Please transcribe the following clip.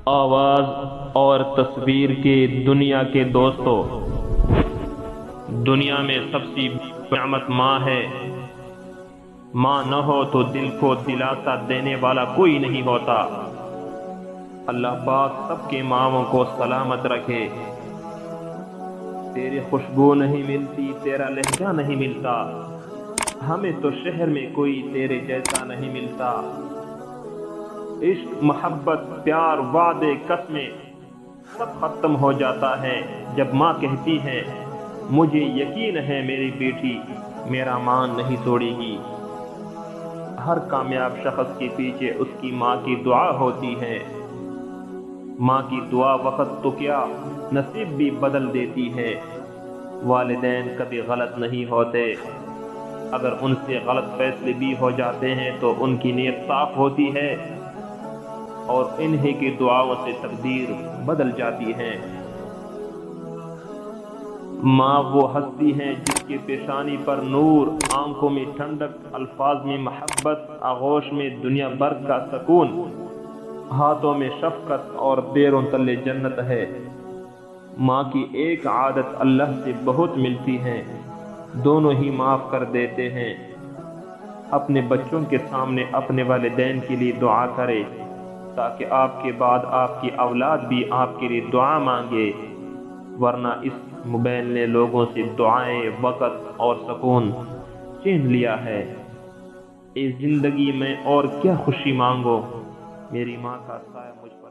آواز اور تصویر کے دنیا کے دوستوں، دنیا میں سب سے نعمت ماں ہے۔ ماں نہ ہو تو دل کو دلاسا دینے والا کوئی نہیں ہوتا۔ اللہ پاک سب کے ماؤں کو سلامت رکھے۔ تیری خوشبو نہیں ملتی، تیرا لہجہ نہیں ملتا، ہمیں تو شہر میں کوئی تیرے جیسا نہیں ملتا۔ عشق، محبت، پیار، وعدے، قسمیں سب ختم ہو جاتا ہے جب ماں کہتی ہے مجھے یقین ہے میری بیٹی میرا مان نہیں توڑے گی۔ ہر کامیاب شخص کے پیچھے اس کی ماں کی دعا ہوتی ہے۔ ماں کی دعا وقت تو کیا نصیب بھی بدل دیتی ہے۔ والدین کبھی غلط نہیں ہوتے، اگر ان سے غلط فیصلے بھی ہو جاتے ہیں تو ان کی نیت صاف ہوتی ہے اور انہی کی دعاؤں سے تقدیر بدل جاتی ہے۔ ماں وہ ہستی ہے جس کی پیشانی پر نور، آنکھوں میں ٹھنڈک، الفاظ میں محبت، آغوش میں دنیا بھر کا سکون، ہاتھوں میں شفقت اور پیروں تلے جنت ہے۔ ماں کی ایک عادت اللہ سے بہت ملتی ہے، دونوں ہی معاف کر دیتے ہیں۔ اپنے بچوں کے سامنے اپنے والدین کے لیے دعا کرے تاکہ آپ کے بعد آپ کی اولاد بھی آپ کے لیے دعا مانگے، ورنہ اس موبائل نے لوگوں سے دعائیں، وقت اور سکون چھین لیا ہے۔ اس زندگی میں اور کیا خوشی مانگو، میری ماں کا سایہ مجھ پر